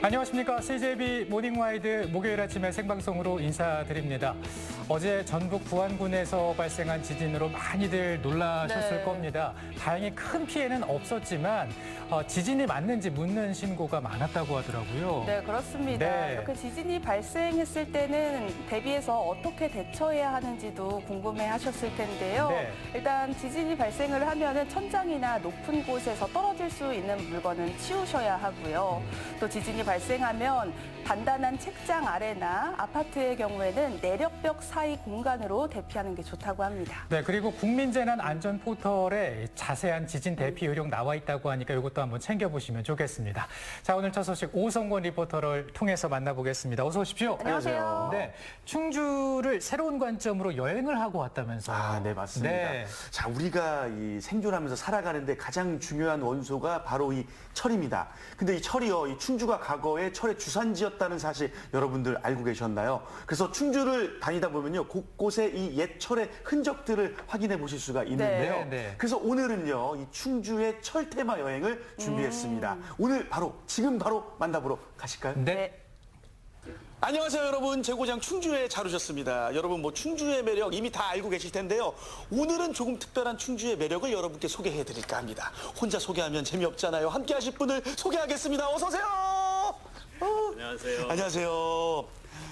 안녕하십니까. CJB 모닝와이드 목요일 아침에 생방송으로 인사드립니다. 어제 전북 부안군에서 발생한 지진으로 많이들 놀라셨을 겁니다. 다행히 큰 피해는 없었지만 지진이 맞는지 묻는 신고가 많았다고 하더라고요. 네, 그렇습니다. 네. 이렇게 지진이 발생했을 때는 대비해서 어떻게 대처해야 하는지도 궁금해하셨을 텐데요. 네. 일단 지진이 발생을 하면은 천장이나 높은 곳에서 떨어질 수 있는 물건은 치우셔야 하고요. 또 지진이 발생하면 단단한 책장 아래나 아파트의 경우에는 내력벽 사이 공간으로 대피하는 게 좋다고 합니다. 네, 그리고 국민재난안전 포털에 자세한 지진 대피 요령 나와 있다고 하니까 이것도 한번 챙겨보시면 좋겠습니다. 자, 오늘 첫 소식 오성권 리포터를 통해서 만나보겠습니다. 어서 오십시오. 안녕하세요. 네, 충주를 새로운 관점으로 여행을 하고 왔다면서요. 아, 네, 맞습니다. 네. 자, 우리가 이 생존하면서 살아가는데 가장 중요한 원소가 바로 이 철입니다. 근데 이 철이요, 이 충주가 과거에 철의 주산지였다는 사실 여러분들 알고 계셨나요? 그래서 충주를 다니다 보면요, 곳곳에 이 옛 철의 흔적들을 확인해 보실 수가 있는데요. 네, 네. 그래서 오늘은요, 이 충주의 철 테마 여행을 준비했습니다. 오늘 바로, 지금 바로 만나보러 가실까요? 네. 안녕하세요, 여러분. 제고장 충주에 잘 오셨습니다. 여러분, 뭐 충주의 매력 이미 다 알고 계실 텐데요. 오늘은 조금 특별한 충주의 매력을 여러분께 소개해 드릴까 합니다. 혼자 소개하면 재미없잖아요. 함께 하실 분을 소개하겠습니다. 어서 오세요. 안녕하세요. 안녕하세요.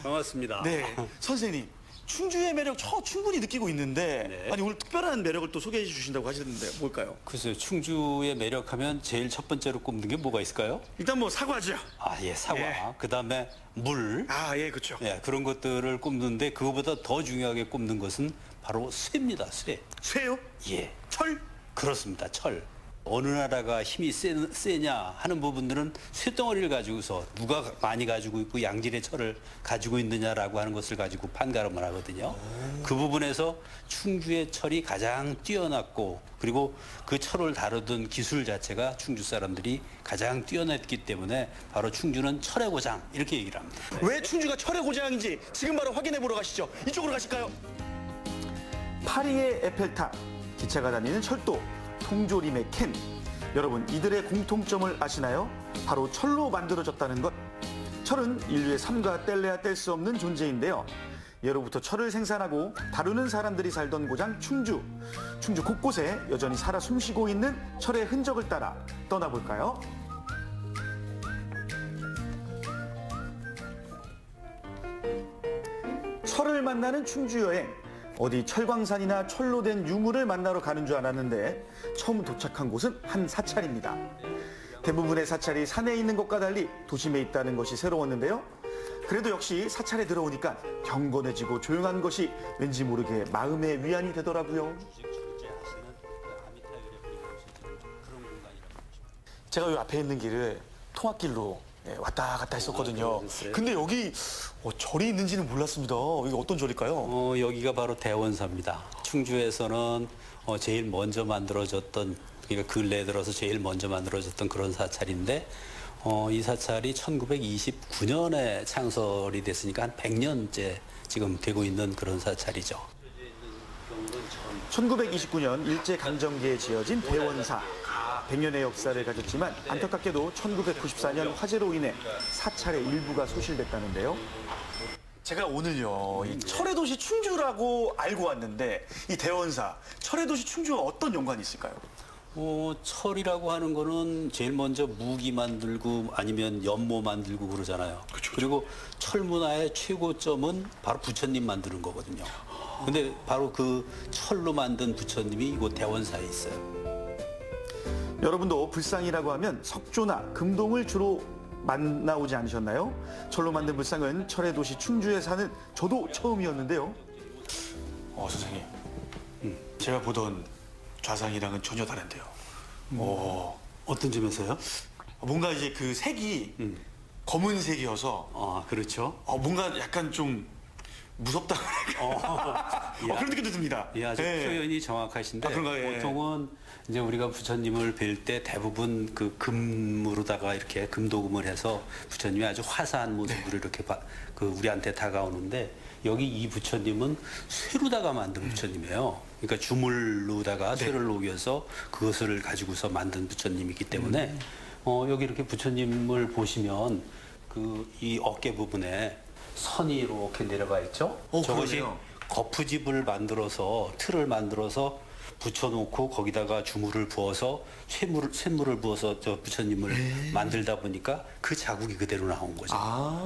반갑습니다. 네, 선생님. 충주의 매력 충분히 느끼고 있는데 네. 아니 오늘 특별한 매력을 또 소개해 주신다고 하시는데 뭘까요? 글쎄요, 충주의 매력하면 제일 첫 번째로 꼽는 게 뭐가 있을까요? 일단 뭐 사과죠. 아, 예, 사과. 예. 그다음에 물. 아, 예, 그렇죠. 예, 그런 것들을 꼽는데 그거보다 더 중요하게 꼽는 것은 바로 쇠입니다, 쇠. 쇠요? 예, 철? 그렇습니다, 철. 어느 나라가 힘이 세냐 하는 부분들은 쇠덩어리를 가지고서 누가 많이 가지고 있고 양질의 철을 가지고 있느냐라고 하는 것을 가지고 판가름을 하거든요. 그 부분에서 충주의 철이 가장 뛰어났고 그리고 그 철을 다루던 기술 자체가 충주 사람들이 가장 뛰어났기 때문에 바로 충주는 철의 고장 이렇게 얘기를 합니다. 왜 충주가 철의 고장인지 지금 바로 확인해 보러 가시죠. 이쪽으로 가실까요? 파리의 에펠탑, 기차가 다니는 철도, 통조림의 캔. 여러분, 이들의 공통점을 아시나요? 바로 철로 만들어졌다는 것. 철은 인류의 삶과 뗄래야 뗄 수 없는 존재인데요. 예로부터 철을 생산하고 다루는 사람들이 살던 고장 충주. 충주 곳곳에 여전히 살아 숨쉬고 있는 철의 흔적을 따라 떠나볼까요? 철을 만나는 충주 여행. 어디 철광산이나 철로 된 유물을 만나러 가는 줄 알았는데 처음 도착한 곳은 한 사찰입니다. 대부분의 사찰이 산에 있는 것과 달리 도심에 있다는 것이 새로웠는데요. 그래도 역시 사찰에 들어오니까 경건해지고 조용한 것이 왠지 모르게 마음의 위안이 되더라고요. 제가 이 앞에 있는 길을 통학길로 왔다 갔다 했었거든요. 근데 여기 절이 있는지는 몰랐습니다. 여기 어떤 절일까요? 여기가 바로 대원사입니다. 충주에서는 제일 먼저 만들어졌던, 그러니까 근래에 들어서 제일 먼저 만들어졌던 그런 사찰인데 이 사찰이 1929년에 창설이 됐으니까 한 100년째 지금 되고 있는 그런 사찰이죠. 1929년 일제강점기에 지어진 대원사. 100년의 역사를 가졌지만 안타깝게도 1994년 화재로 인해 사찰의 일부가 소실됐다는데요. 제가 오늘요, 이 철의 도시 충주라고 알고 왔는데 이 대원사, 철의 도시 충주와 어떤 연관이 있을까요? 철이라고 하는 거는 제일 먼저 무기 만들고 아니면 연못 만들고 그러잖아요. 그리고 철 문화의 최고점은 바로 부처님 만드는 거거든요. 근데 바로 그 철로 만든 부처님이 이곳 대원사에 있어요. 여러분도 불상이라고 하면 석조나 금동을 주로 만나오지 않으셨나요? 철로 만든 불상은 철의 도시 충주에 사는 저도 처음이었는데요. 선생님, 제가 보던 좌상이랑은 전혀 다른데요. 어떤 점에서요? 뭔가 이제 그 색이 검은색이어서 아, 그렇죠. 뭔가 약간 좀 무섭다 그런 느낌도 듭니다. 예, 아주 예. 표현이 정확하신데 그런가요? 예. 보통은 이제 우리가 부처님을 뵐 때 대부분 그 금으로다가 이렇게 금도금을 해서 부처님이 아주 화사한 모습으로 이렇게 그 우리한테 다가오는데 여기 이 부처님은 쇠로다가 만든 부처님이에요. 그러니까 주물로다가 쇠를 녹여서 그것을 가지고서 만든 부처님이기 때문에 여기 이렇게 부처님을 보시면 이 어깨 부분에 선이 이렇게 내려가 있죠. 저것이 그러네요. 거푸집을 만들어서 틀을 만들어서 붙여놓고 거기다가 주물을 부어서 쇳물을 부어서 저 부처님을 만들다 보니까 그 자국이 그대로 나온 거죠.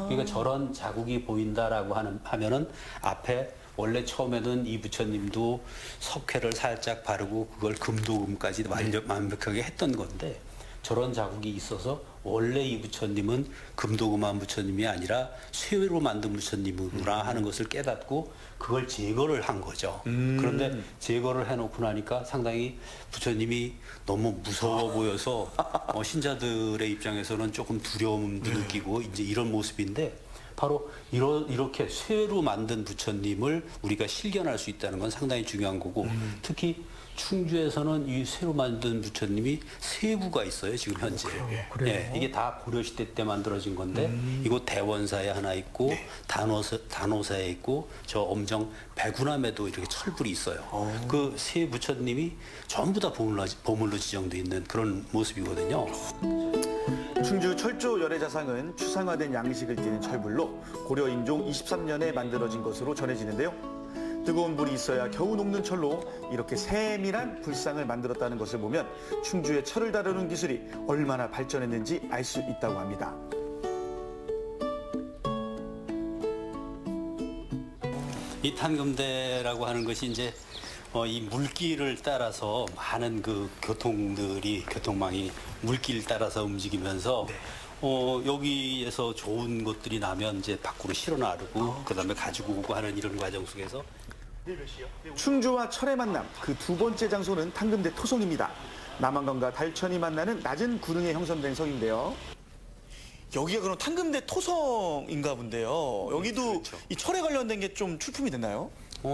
그러니까 저런 자국이 보인다라고 하면은 앞에 원래 처음에는 이 부처님도 석회를 살짝 바르고 그걸 금도금까지 완벽하게 했던 건데 저런 자국이 있어서 원래 이 부처님은 금도금한 부처님이 아니라 쇠로 만든 부처님이구나 하는 것을 깨닫고 그걸 제거를 한 거죠. 그런데 제거를 해놓고 나니까 상당히 부처님이 너무 무서워 보여서 신자들의 입장에서는 조금 두려움도 느끼고 이제 이런 모습인데 바로 이렇게 쇠로 만든 부처님을 우리가 실견할 수 있다는 건 상당히 중요한 거고 특히 충주에서는 이 쇠로 만든 부처님이 세 구가 있어요 지금 현재. 그래요? 네, 이게 다 고려시대 때 만들어진 건데 이곳 대원사에 하나 있고 단오사에 있고 저 엄정 배구남에도 이렇게 철불이 있어요. 그 세 부처님이 전부 다 보물로 지정돼 있는 그런 모습이거든요. 충주 철조 열애자상은 추상화된 양식을 띠는 철불로 고려 인종 23년에 만들어진 것으로 전해지는데요. 뜨거운 불이 있어야 겨우 녹는 철로 이렇게 세밀한 불상을 만들었다는 것을 보면 충주의 철을 다루는 기술이 얼마나 발전했는지 알 수 있다고 합니다. 이 탄금대라고 하는 것이 이제 이 물길을 따라서 많은 그 교통망이 물길을 따라서 움직이면서 여기에서 좋은 것들이 나면 이제 밖으로 실어 나르고 그다음에 가지고 오고 하는 이런 과정 속에서 충주와 철의 만남 그 두 번째 장소는 탄금대 토성입니다. 남한강과 달천이 만나는 낮은 구릉에 형성된 성인데요. 여기가 그럼 탄금대 토성인가 본데요. 여기도 그렇죠. 이 철에 관련된 게 좀 출품이 됐나요?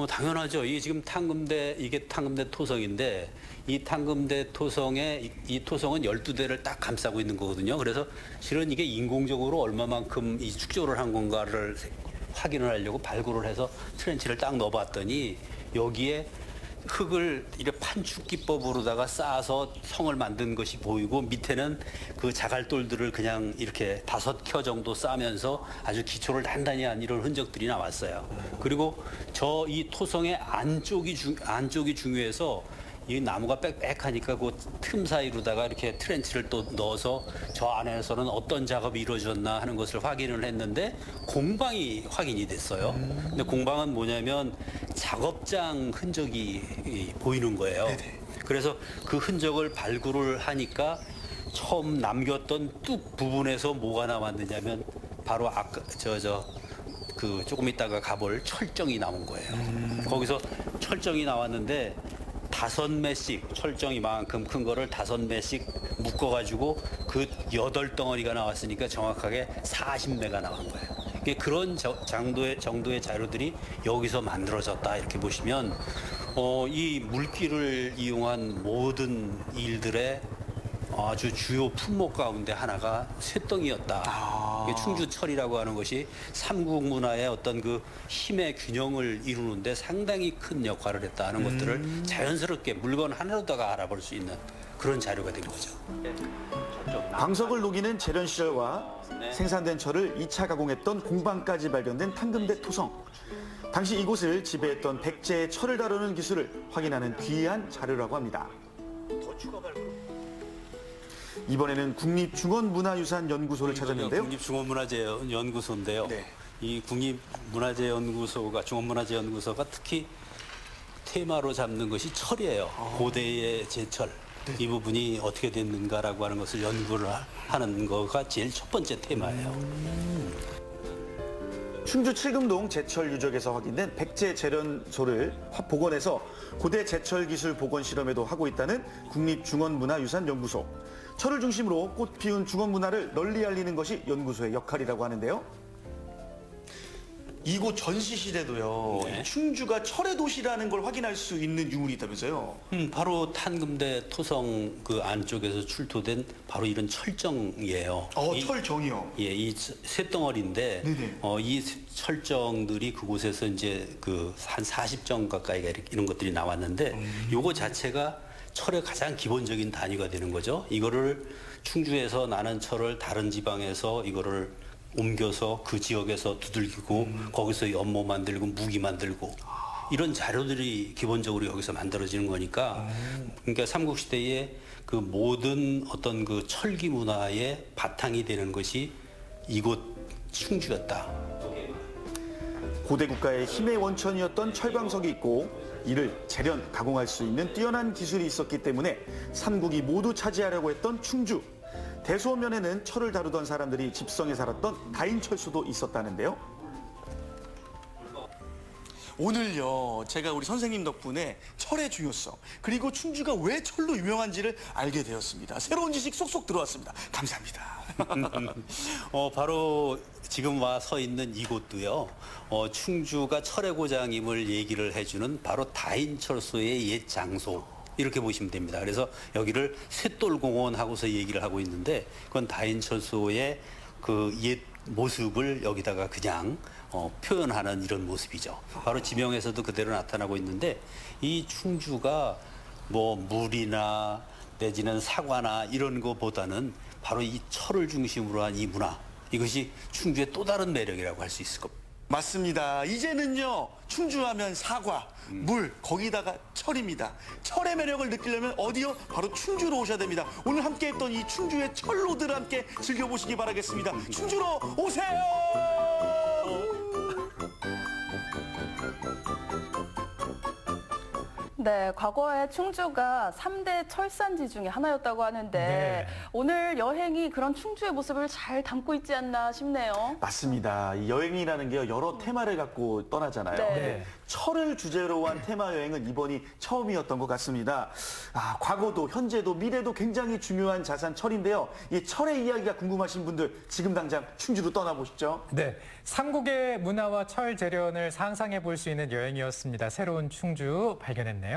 당연하죠. 이게 지금 이게 탄금대 토성인데 이 탄금대 토성에 이 토성은 12대를 딱 감싸고 있는 거거든요. 그래서 실은 이게 인공적으로 얼마만큼 이 축조를 한 건가를 확인을 하려고 발굴을 해서 트렌치를 딱 넣어봤더니 여기에 흙을 이렇게 판축 기법으로다가 쌓아서 성을 만든 것이 보이고 밑에는 그 자갈돌들을 그냥 이렇게 5켜 정도 쌓으면서 아주 기초를 단단히 한 이런 흔적들이 나왔어요. 그리고 이 토성의 안쪽이 중요해서 이 나무가 빽빽하니까 그 틈 사이로다가 이렇게 트렌치를 또 넣어서 저 안에서는 어떤 작업이 이루어졌나 하는 것을 확인을 했는데 공방이 확인이 됐어요. 근데 공방은 뭐냐면 작업장 흔적이 보이는 거예요. 그래서 그 흔적을 발굴을 하니까 처음 남겼던 뚝 부분에서 뭐가 남았느냐면 바로 아까 그 조금 있다가 가볼 철정이 나온 거예요. 거기서 철정이 나왔는데 5매씩 철정 이만큼 큰 거를 5매씩 묶어가지고 그 8덩어리가 나왔으니까 정확하게 40매가 나온 거예요. 이게 그런 정도의 자료들이 여기서 만들어졌다 이렇게 보시면 이 물길을 이용한 모든 일들의 아주 주요 품목 가운데 하나가 쇠덩이였다. 이게 충주철이라고 하는 것이 삼국 문화의 어떤 그 힘의 균형을 이루는데 상당히 큰 역할을 했다는 것들을 자연스럽게 물건 하나로다가 알아볼 수 있는 그런 자료가 된 거죠. 광석을 녹이는 재련 시절과 생산된 철을 2차 가공했던 공방까지 발견된 탄금대 토성. 당시 이곳을 지배했던 백제의 철을 다루는 기술을 확인하는 귀한 자료라고 합니다. 이번에는 국립중원문화유산연구소를 찾았는데요. 국립중원문화재연구소인데요. 네. 이 중원문화재연구소가 특히 테마로 잡는 것이 철이에요. 고대의 제철. 이 부분이 어떻게 됐는가라고 하는 것을 연구를 하는 거가 제일 첫 번째 테마예요. 충주 칠금동 제철 유적에서 확인된 백제 재련소를 복원해서 고대 제철 기술 복원 실험에도 하고 있다는 국립중원문화유산연구소. 철을 중심으로 꽃 피운 중원 문화를 널리 알리는 것이 연구소의 역할이라고 하는데요. 이곳 전시실에도요. 네. 충주가 철의 도시라는 걸 확인할 수 있는 유물이 있다면서요. 바로 탄금대 토성 그 안쪽에서 출토된 바로 이런 철정이에요. 철정이요. 예, 이 쇳덩어리인데 네네. 이 철정들이 그곳에서 이제 그 한 40정 가까이가 이런 것들이 나왔는데 요거 자체가 철의 가장 기본적인 단위가 되는 거죠. 이거를 충주에서 나는 철을 다른 지방에서 이거를 옮겨서 그 지역에서 두들기고 거기서 연못 만들고 무기 만들고 이런 자료들이 기본적으로 여기서 만들어지는 거니까 그러니까 삼국시대에 그 모든 어떤 그 철기 문화의 바탕이 되는 것이 이곳 충주였다. 고대 국가의 힘의 원천이었던 철광석이 있고 이를 재련, 가공할 수 있는 뛰어난 기술이 있었기 때문에 삼국이 모두 차지하려고 했던 충주. 대소면에는 철을 다루던 사람들이 집성에 살았던 다인철수도 있었다는데요. 오늘요, 제가 우리 선생님 덕분에 철의 중요성, 그리고 충주가 왜 철로 유명한지를 알게 되었습니다. 새로운 지식 쏙쏙 들어왔습니다. 감사합니다. 바로 지금 와 서 있는 이곳도요, 충주가 철의 고장임을 얘기를 해주는 바로 다인철소의 옛 장소. 이렇게 보시면 됩니다. 그래서 여기를 쇳돌공원 하고서 얘기를 하고 있는데 그건 다인철소의 그 옛 모습을 여기다가 그냥 표현하는 이런 모습이죠. 바로 지명에서도 그대로 나타나고 있는데 이 충주가 뭐 물이나 내지는 사과나 이런 거보다는 바로 이 철을 중심으로 한 이 문화, 이것이 충주의 또 다른 매력이라고 할 수 있을 겁니다. 맞습니다. 이제는요, 충주하면 사과, 물, 거기다가 철입니다. 철의 매력을 느끼려면 어디요? 바로 충주로 오셔야 됩니다. 오늘 함께 했던 이 충주의 철로들 함께 즐겨보시기 바라겠습니다. 충주로 오세요! 네, 과거에 충주가 3대 철산지 중에 하나였다고 하는데 네. 오늘 여행이 그런 충주의 모습을 잘 담고 있지 않나 싶네요. 맞습니다. 이 여행이라는 게 여러 테마를 갖고 떠나잖아요. 네. 근데 철을 주제로 한 테마 여행은 이번이 처음이었던 것 같습니다. 과거도 현재도 미래도 굉장히 중요한 자산 철인데요. 이 철의 이야기가 궁금하신 분들 지금 당장 충주로 떠나보시죠. 네, 삼국의 문화와 철 재련을 상상해 볼 수 있는 여행이었습니다. 새로운 충주 발견했네요.